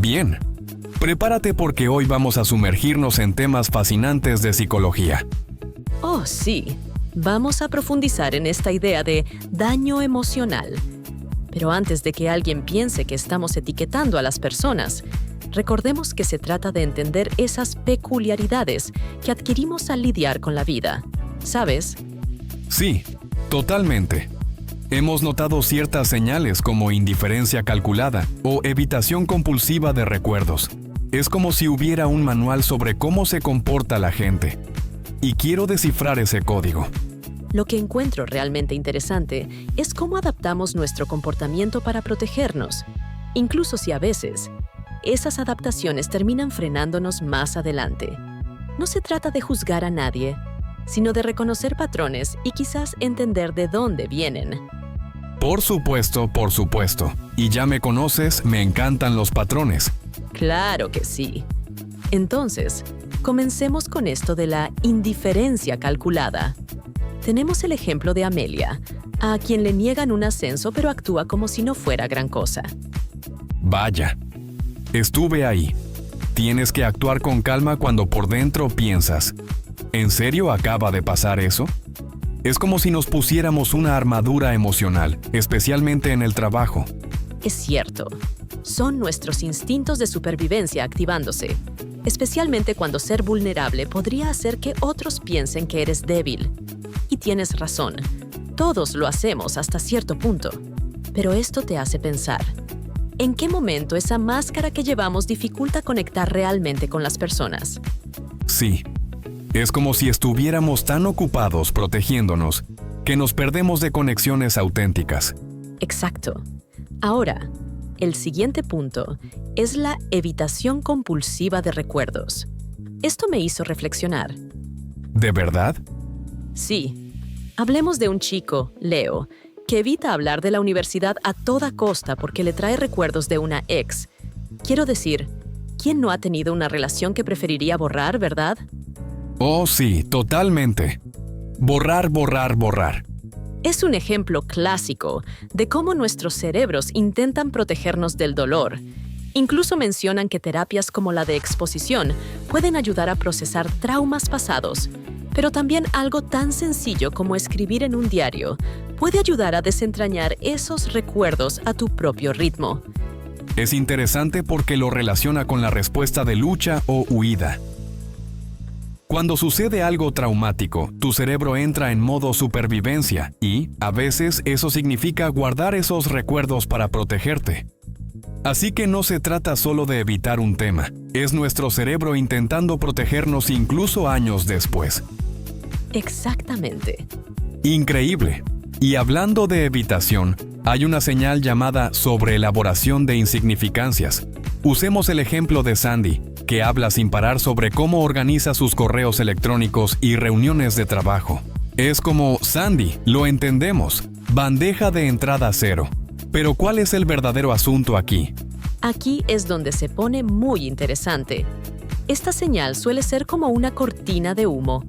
Bien, prepárate porque hoy vamos a sumergirnos en temas fascinantes de psicología. Oh, sí. Vamos a profundizar en esta idea de daño emocional. Pero antes de que alguien piense que estamos etiquetando a las personas, recordemos que se trata de entender esas peculiaridades que adquirimos al lidiar con la vida. ¿Sabes? Sí, totalmente. Hemos notado ciertas señales como indiferencia calculada o evitación compulsiva de recuerdos. Es como si hubiera un manual sobre cómo se comporta la gente. Y quiero descifrar ese código. Lo que encuentro realmente interesante es cómo adaptamos nuestro comportamiento para protegernos, incluso si a veces esas adaptaciones terminan frenándonos más adelante. No se trata de juzgar a nadie, sino de reconocer patrones y quizás entender de dónde vienen. Por supuesto. Y ya me conoces, me encantan los patrones. Claro que sí. Entonces, comencemos con esto de la indiferencia calculada. Tenemos el ejemplo de Amelia, a quien le niegan un ascenso pero actúa como si no fuera gran cosa. Vaya, estuve ahí. Tienes que actuar con calma cuando por dentro piensas, ¿en serio acaba de pasar eso? Es como si nos pusiéramos una armadura emocional, especialmente en el trabajo. Es cierto. Son nuestros instintos de supervivencia activándose, especialmente cuando ser vulnerable podría hacer que otros piensen que eres débil. Y tienes razón, todos lo hacemos hasta cierto punto. Pero esto te hace pensar, ¿en qué momento esa máscara que llevamos dificulta conectar realmente con las personas? Sí, es como si estuviéramos tan ocupados protegiéndonos que nos perdemos de conexiones auténticas. Exacto. Ahora, el siguiente punto es la evitación compulsiva de recuerdos. Esto me hizo reflexionar. ¿De verdad? Sí. Hablemos de un chico, Leo, que evita hablar de la universidad a toda costa porque le trae recuerdos de una ex. Quiero decir, ¿quién no ha tenido una relación que preferiría borrar, verdad? Oh, sí, totalmente. Borrar. Es un ejemplo clásico de cómo nuestros cerebros intentan protegernos del dolor. Incluso mencionan que terapias como la de exposición pueden ayudar a procesar traumas pasados. Pero también algo tan sencillo como escribir en un diario puede ayudar a desentrañar esos recuerdos a tu propio ritmo. Es interesante porque lo relaciona con la respuesta de lucha o huida. Cuando sucede algo traumático, tu cerebro entra en modo supervivencia y, a veces, eso significa guardar esos recuerdos para protegerte. Así que no se trata solo de evitar un tema, es nuestro cerebro intentando protegernos incluso años después. Exactamente. Increíble. Y hablando de evitación, hay una señal llamada sobreelaboración de insignificancias. Usemos el ejemplo de Sandy, que habla sin parar sobre cómo organiza sus correos electrónicos y reuniones de trabajo. Es como, Sandy, lo entendemos, bandeja de entrada cero. Pero ¿cuál es el verdadero asunto aquí? Aquí es donde se pone muy interesante. Esta señal suele ser como una cortina de humo.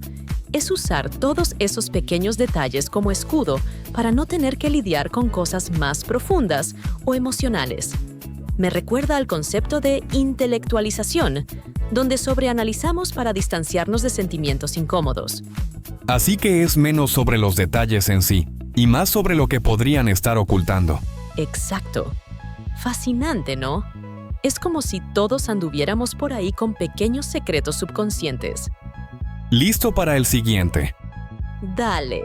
Es usar todos esos pequeños detalles como escudo para no tener que lidiar con cosas más profundas o emocionales. Me recuerda al concepto de intelectualización, donde sobreanalizamos para distanciarnos de sentimientos incómodos. Así que es menos sobre los detalles en sí, y más sobre lo que podrían estar ocultando. Exacto. Fascinante, ¿no? Es como si todos anduviéramos por ahí con pequeños secretos subconscientes. Listo para el siguiente. Dale.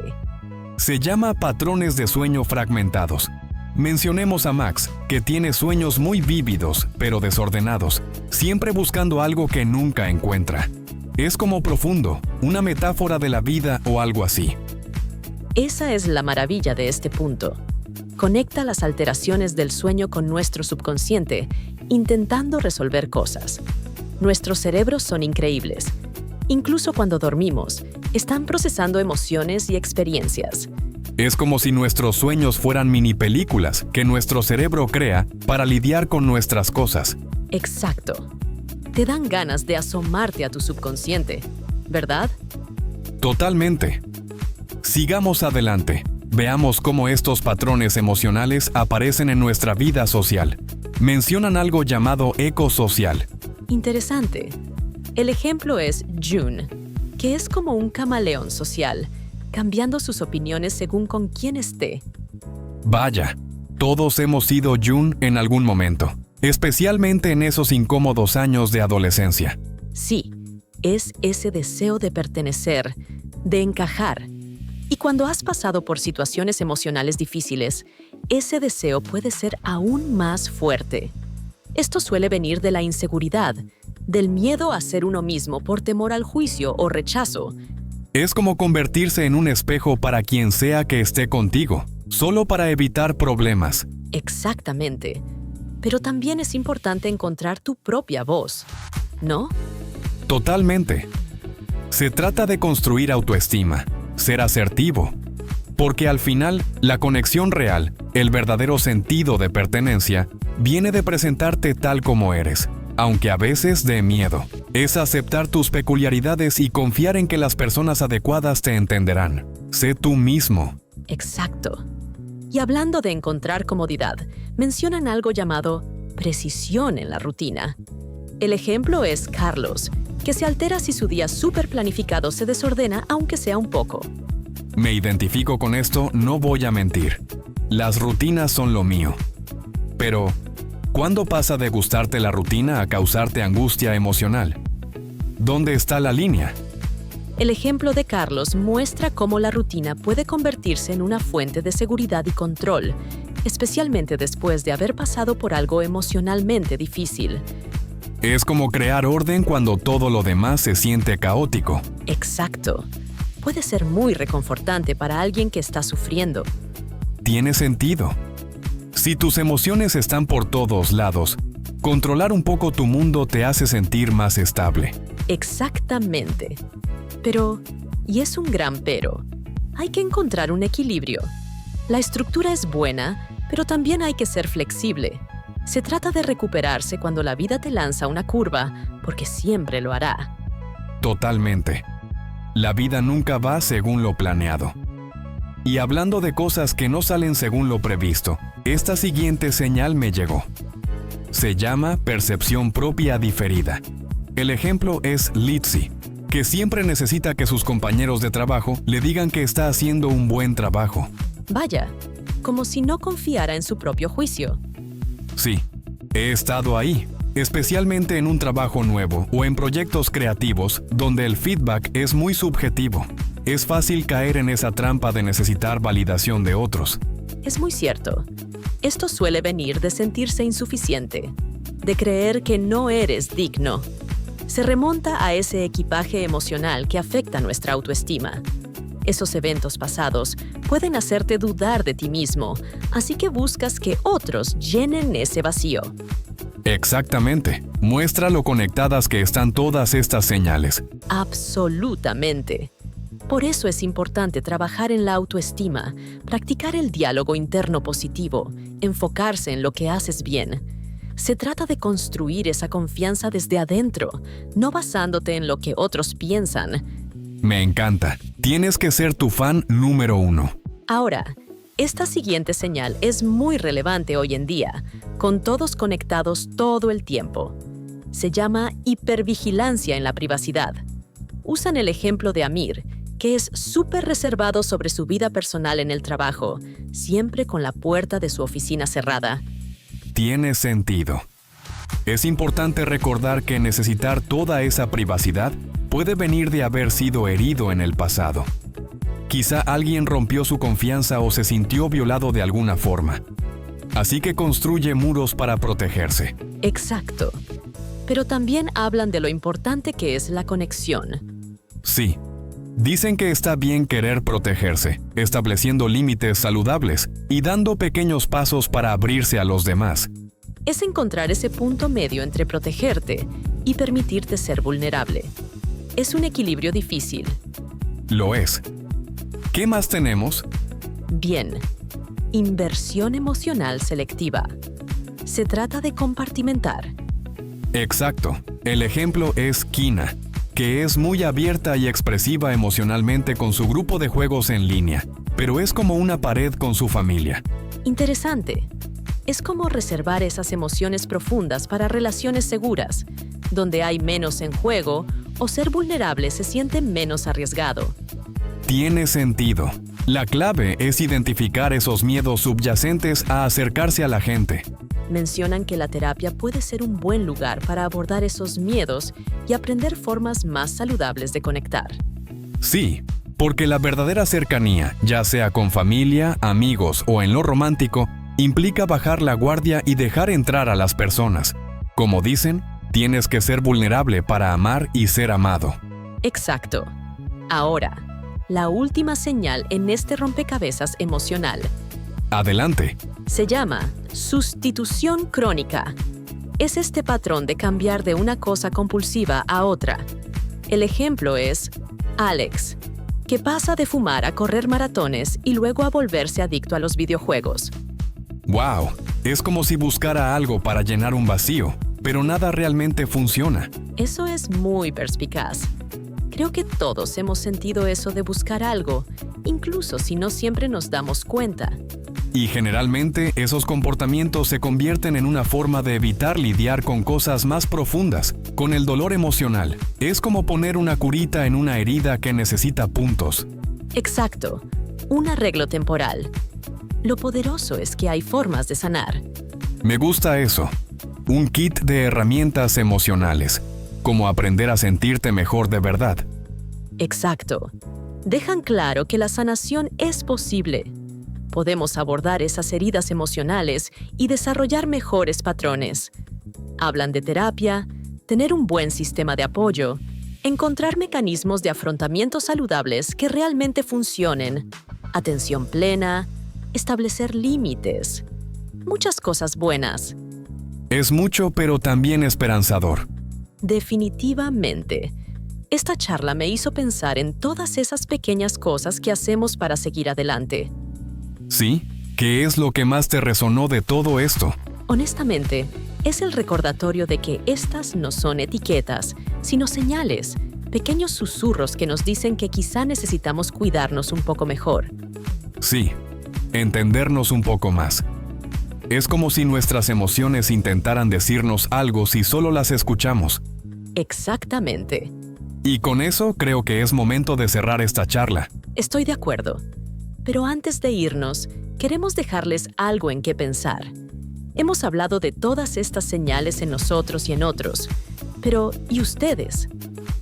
Se llama patrones de sueño fragmentados. Mencionemos a Max, que tiene sueños muy vívidos, pero desordenados, siempre buscando algo que nunca encuentra. Es como profundo, una metáfora de la vida o algo así. Esa es la maravilla de este punto. Conecta las alteraciones del sueño con nuestro subconsciente, intentando resolver cosas. Nuestros cerebros son increíbles. Incluso cuando dormimos, están procesando emociones y experiencias. Es como si nuestros sueños fueran mini películas que nuestro cerebro crea para lidiar con nuestras cosas. Exacto. Te dan ganas de asomarte a tu subconsciente, ¿verdad? Totalmente. Sigamos adelante. Veamos cómo estos patrones emocionales aparecen en nuestra vida social. mencionan algo llamado eco social. Interesante. El ejemplo es June, que es como un camaleón social, cambiando sus opiniones según con quién esté. Vaya, todos hemos sido June en algún momento, especialmente en esos incómodos años de adolescencia. Sí, es ese deseo de pertenecer, de encajar. Y cuando has pasado por situaciones emocionales difíciles, ese deseo puede ser aún más fuerte. Esto suele venir de la inseguridad, del miedo a ser uno mismo por temor al juicio o rechazo. Es como convertirse en un espejo para quien sea que esté contigo, solo para evitar problemas. Exactamente. Pero también es importante encontrar tu propia voz, ¿no? Totalmente. Se trata de construir autoestima, ser asertivo, porque al final, la conexión real, el verdadero sentido de pertenencia, viene de presentarte tal como eres, aunque a veces de miedo. Es aceptar tus peculiaridades y confiar en que las personas adecuadas te entenderán. Sé tú mismo. Exacto. Y hablando de encontrar comodidad, mencionan algo llamado precisión en la rutina. El ejemplo es Carlos, que se altera si su día súper planificado se desordena aunque sea un poco. Me identifico con esto, no voy a mentir. Las rutinas son lo mío. Pero, ¿cuándo pasa de gustarte la rutina a causarte angustia emocional? ¿Dónde está la línea? El ejemplo de Carlos muestra cómo la rutina puede convertirse en una fuente de seguridad y control, especialmente después de haber pasado por algo emocionalmente difícil. Es como crear orden cuando todo lo demás se siente caótico. Exacto. Puede ser muy reconfortante para alguien que está sufriendo. Tiene sentido. Si tus emociones están por todos lados, controlar un poco tu mundo te hace sentir más estable. Exactamente. Pero, y es un gran pero, hay que encontrar un equilibrio. La estructura es buena, pero también hay que ser flexible. Se trata de recuperarse cuando la vida te lanza una curva, porque siempre lo hará. Totalmente. La vida nunca va según lo planeado. Y hablando de cosas que no salen según lo previsto, esta siguiente señal me llegó. Se llama percepción propia diferida. El ejemplo es Lizzie, que siempre necesita que sus compañeros de trabajo le digan que está haciendo un buen trabajo. Vaya, como si no confiara en su propio juicio. Sí, he estado ahí, especialmente en un trabajo nuevo o en proyectos creativos donde el feedback es muy subjetivo. Es fácil caer en esa trampa de necesitar validación de otros. Es muy cierto. Esto suele venir de sentirse insuficiente, de creer que no eres digno. Se remonta a ese equipaje emocional que afecta nuestra autoestima. Esos eventos pasados pueden hacerte dudar de ti mismo, así que buscas que otros llenen ese vacío. Exactamente. Muestra lo conectadas que están todas estas señales. Absolutamente. Por eso es importante trabajar en la autoestima, practicar el diálogo interno positivo, enfocarse en lo que haces bien. Se trata de construir esa confianza desde adentro, no basándote en lo que otros piensan. Me encanta. Tienes que ser tu fan número 1. Ahora, esta siguiente señal es muy relevante hoy en día, con todos conectados todo el tiempo. Se llama hipervigilancia en la privacidad. Usan el ejemplo de Amir, que es súper reservado sobre su vida personal en el trabajo, siempre con la puerta de su oficina cerrada. Tiene sentido. Es importante recordar que necesitar toda esa privacidad puede venir de haber sido herido en el pasado. Quizá alguien rompió su confianza o se sintió violado de alguna forma. Así que construye muros para protegerse. Exacto. Pero también hablan de lo importante que es la conexión. Sí. Dicen que está bien querer protegerse, estableciendo límites saludables y dando pequeños pasos para abrirse a los demás. Es encontrar ese punto medio entre protegerte y permitirte ser vulnerable. Es un equilibrio difícil. Lo es. ¿Qué más tenemos? Bien. Inversión emocional selectiva. Se trata de compartimentar. Exacto. El ejemplo es Kina, que es muy abierta y expresiva emocionalmente con su grupo de juegos en línea, pero es como una pared con su familia. Interesante. Es como reservar esas emociones profundas para relaciones seguras, donde hay menos en juego o ser vulnerable se siente menos arriesgado. Tiene sentido. La clave es identificar esos miedos subyacentes a acercarse a la gente. Mencionan que la terapia puede ser un buen lugar para abordar esos miedos y aprender formas más saludables de conectar. Sí, porque la verdadera cercanía, ya sea con familia, amigos o en lo romántico, implica bajar la guardia y dejar entrar a las personas. Como dicen, tienes que ser vulnerable para amar y ser amado. Exacto. Ahora, la última señal en este rompecabezas emocional. Adelante. Se llama sustitución crónica. Es este patrón de cambiar de una cosa compulsiva a otra. El ejemplo es Alex, que pasa de fumar a correr maratones y luego a volverse adicto a los videojuegos. ¡Wow! Es como si buscara algo para llenar un vacío, pero nada realmente funciona. Eso es muy perspicaz. Creo que todos hemos sentido eso de buscar algo, incluso si no siempre nos damos cuenta. Y generalmente esos comportamientos se convierten en una forma de evitar lidiar con cosas más profundas, con el dolor emocional. Es como poner una curita en una herida que necesita puntos. Exacto, un arreglo temporal. Lo poderoso es que hay formas de sanar. Me gusta eso. Un kit de herramientas emocionales, como aprender a sentirte mejor de verdad. Exacto. Dejan claro que la sanación es posible. Podemos abordar esas heridas emocionales y desarrollar mejores patrones. Hablan de terapia, tener un buen sistema de apoyo, encontrar mecanismos de afrontamiento saludables que realmente funcionen, atención plena, establecer límites. Muchas cosas buenas. Es mucho, pero también esperanzador. Definitivamente. Esta charla me hizo pensar en todas esas pequeñas cosas que hacemos para seguir adelante. ¿Sí? ¿Qué es lo que más te resonó de todo esto? Honestamente, es el recordatorio de que estas no son etiquetas, sino señales, pequeños susurros que nos dicen que quizá necesitamos cuidarnos un poco mejor. Sí, entendernos un poco más. Es como si nuestras emociones intentaran decirnos algo si solo las escuchamos. Exactamente. Y con eso creo que es momento de cerrar esta charla. Estoy de acuerdo. Pero antes de irnos, queremos dejarles algo en qué pensar. Hemos hablado de todas estas señales en nosotros y en otros. Pero, ¿y ustedes?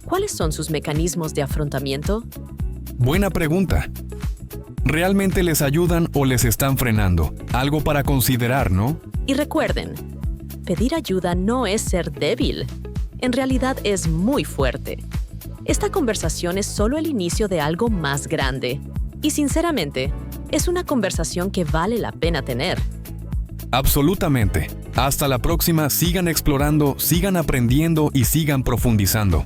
¿Cuáles son sus mecanismos de afrontamiento? Buena pregunta. ¿Realmente les ayudan o les están frenando? Algo para considerar, ¿no? Y recuerden, pedir ayuda no es ser débil. En realidad es muy fuerte. Esta conversación es solo el inicio de algo más grande. Y sinceramente, es una conversación que vale la pena tener. Absolutamente. Hasta la próxima, sigan explorando, sigan aprendiendo y sigan profundizando.